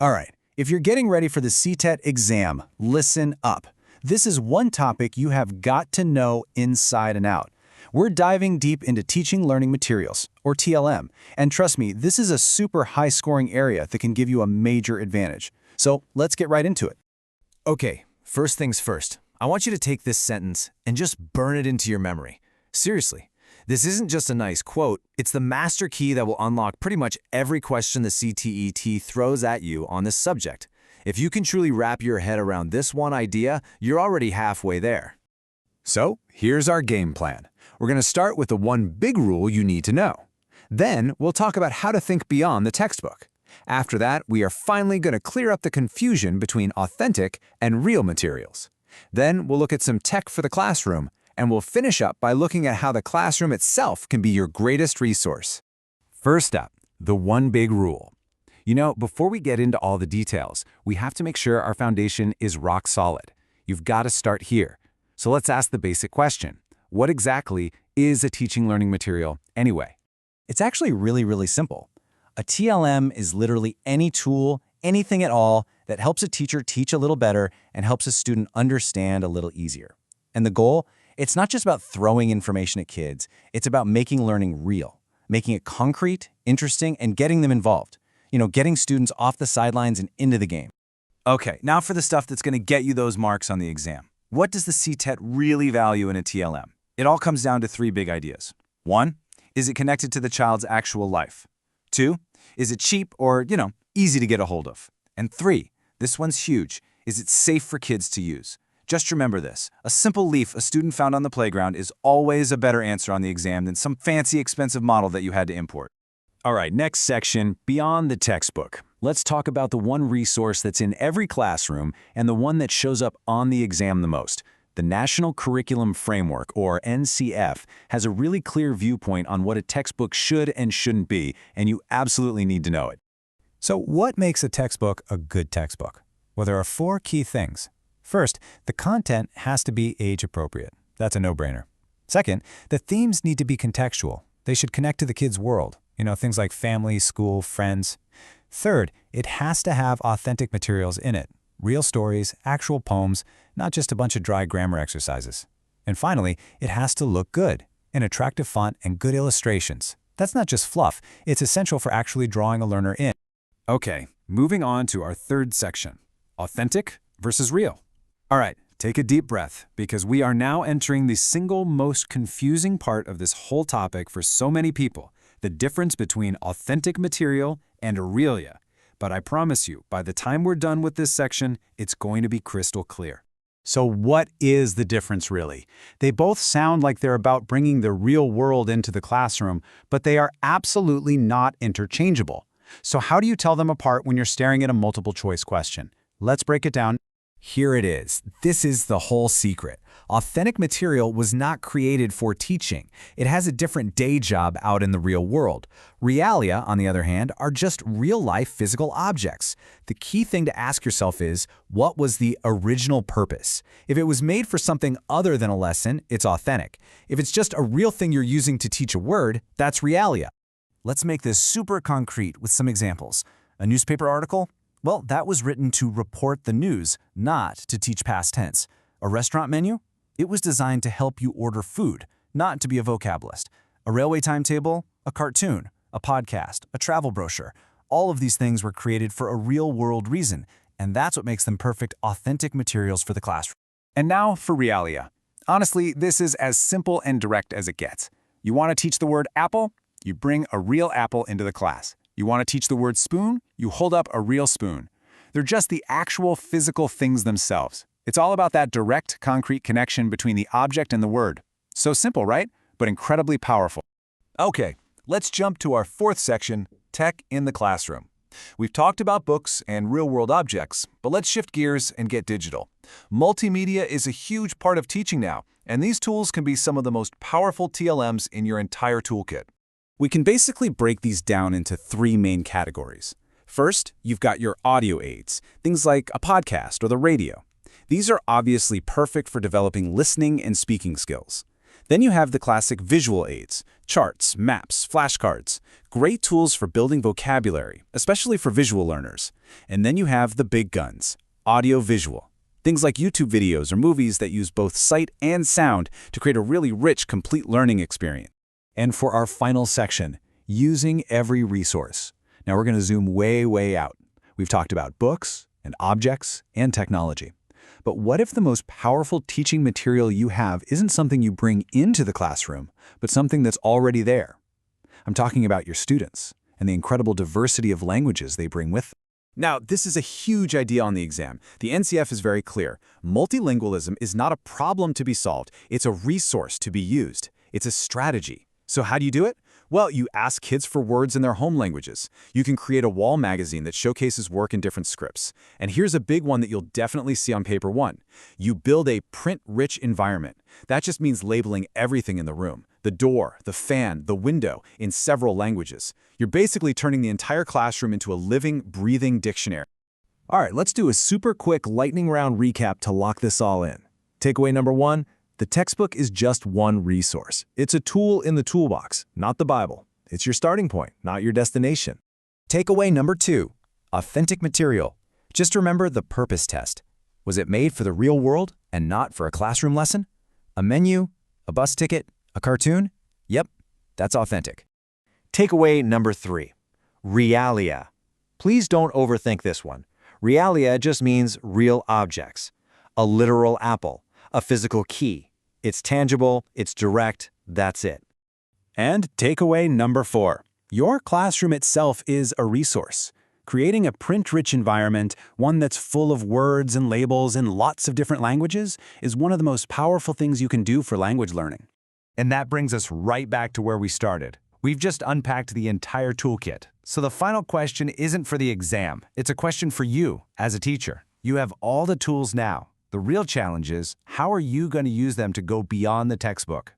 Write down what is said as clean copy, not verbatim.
All right, if you're getting ready for the CTET exam, listen up. This is one topic you have got to know inside and out. We're diving deep into teaching learning materials, or TLM, and trust me, this is a super high-scoring area that can give you a major advantage. So let's get right into it. Okay, first things first. I want you to take this sentence and just burn it into your memory. Seriously, this isn't just a nice quote, it's the master key that will unlock pretty much every question the CTET throws at you on this subject. If you can truly wrap your head around this one idea, you're already halfway there. So, here's our game plan. We're going to start with the one big rule you need to know. Then, we'll talk about how to think beyond the textbook. After that, we are finally going to clear up the confusion between authentic and real materials. Then, we'll look at some tech for the classroom, and we'll finish up by looking at how the classroom itself can be your greatest resource. First up, the one big rule. You know, before we get into all the details, we have to make sure our foundation is rock solid. You've got to start here. So let's ask the basic question. What exactly is a teaching learning material anyway? It's actually really simple. A TLM is literally any tool, anything at all, that helps a teacher teach a little better and helps a student understand a little easier. And the goal? It's not just about throwing information at kids, it's about making learning real, making it concrete, interesting, and getting them involved. You know, getting students off the sidelines and into the game. Okay, now for the stuff that's going to get you those marks on the exam. What does the CTET really value in a TLM? It all comes down to three big ideas. 1, is it connected to the child's actual life? 2, is it cheap or, easy to get a hold of? And 3, this one's huge, is it safe for kids to use? Just remember this, a simple leaf a student found on the playground is always a better answer on the exam than some fancy expensive model that you had to import. All right, next section, beyond the textbook. Let's talk about the one resource that's in every classroom and the one that shows up on the exam the most. The National Curriculum Framework, or NCF, has a really clear viewpoint on what a textbook should and shouldn't be, and you absolutely need to know it. So what makes a textbook a good textbook? Well, there are 4 key things. First, the content has to be age-appropriate. That's a no-brainer. Second, the themes need to be contextual. They should connect to the kid's world. Things like family, school, friends. Third, it has to have authentic materials in it. Real stories, actual poems, not just a bunch of dry grammar exercises. And finally, it has to look good. An attractive font and good illustrations. That's not just fluff. It's essential for actually drawing a learner in. Okay, moving on to our third section. Authentic versus real. All right, take a deep breath, because we are now entering the single most confusing part of this whole topic for so many people, the difference between authentic material and Realia. But I promise you, by the time we're done with this section, it's going to be crystal clear. So what is the difference really? They both sound like they're about bringing the real world into the classroom, but they are absolutely not interchangeable. So how do you tell them apart when you're staring at a multiple choice question? Let's break it down. Here it is. This is the whole secret. Authentic material was not created for teaching. It has a different day job out in the real world. Realia, on the other hand, are just real-life physical objects. The key thing to ask yourself is, what was the original purpose? If it was made for something other than a lesson, it's authentic. If it's just a real thing you're using to teach a word, that's Realia. Let's make this super concrete with some examples. A newspaper article? Well, that was written to report the news, not to teach past tense. A restaurant menu? It was designed to help you order food, not to be a vocabulist. A railway timetable? A cartoon, a podcast, a travel brochure. All of these things were created for a real-world reason, and that's what makes them perfect, authentic materials for the classroom. And now for Realia. Honestly, this is as simple and direct as it gets. You want to teach the word apple? You bring a real apple into the class. You want to teach the word spoon? You hold up a real spoon. They're just the actual physical things themselves. It's all about that direct, concrete connection between the object and the word. So simple, right? But incredibly powerful. Okay, let's jump to our fourth section, tech in the classroom. We've talked about books and real-world objects, but let's shift gears and get digital. Multimedia is a huge part of teaching now, and these tools can be some of the most powerful TLMs in your entire toolkit. We can basically break these down into 3 main categories. First, you've got your audio aids, things like a podcast or the radio. These are obviously perfect for developing listening and speaking skills. Then you have the classic visual aids, Charts, maps, flashcards. Great tools for building vocabulary, especially for visual learners. And then you have the big guns, audio-visual. Things like YouTube videos or movies that use both sight and sound to create a really rich, complete learning experience. And for our final section, using every resource. Now we're going to zoom way, way out. We've talked about books and objects and technology. But what if the most powerful teaching material you have isn't something you bring into the classroom, but something that's already there? I'm talking about your students and the incredible diversity of languages they bring with them. Now, this is a huge idea on the exam. The NCF is very clear. Multilingualism is not a problem to be solved. It's a resource to be used. It's a strategy. So how do you do it? Well, you ask kids for words in their home languages. You can create a wall magazine that showcases work in different scripts. And here's a big one that you'll definitely see on paper 1. You build a print-rich environment. That just means labeling everything in the room. The door, the fan, the window, in several languages. You're basically turning the entire classroom into a living, breathing dictionary. All right, let's do a super quick lightning round recap to lock this all in. Takeaway number 1, the textbook is just one resource. It's a tool in the toolbox, not the Bible. It's your starting point, not your destination. Takeaway number 2, authentic material. Just remember the purpose test. Was it made for the real world and not for a classroom lesson? A menu, a bus ticket, a cartoon? Yep, that's authentic. Takeaway number 3, Realia. Please don't overthink this one. Realia just means real objects. A literal apple, a physical key. It's tangible, it's direct, that's it. And takeaway number 4, your classroom itself is a resource. Creating a print-rich environment, one that's full of words and labels in lots of different languages, is one of the most powerful things you can do for language learning. And that brings us right back to where we started. We've just unpacked the entire toolkit. So the final question isn't for the exam. It's a question for you as a teacher. You have all the tools now. The real challenge is, how are you going to use them to go beyond the textbook?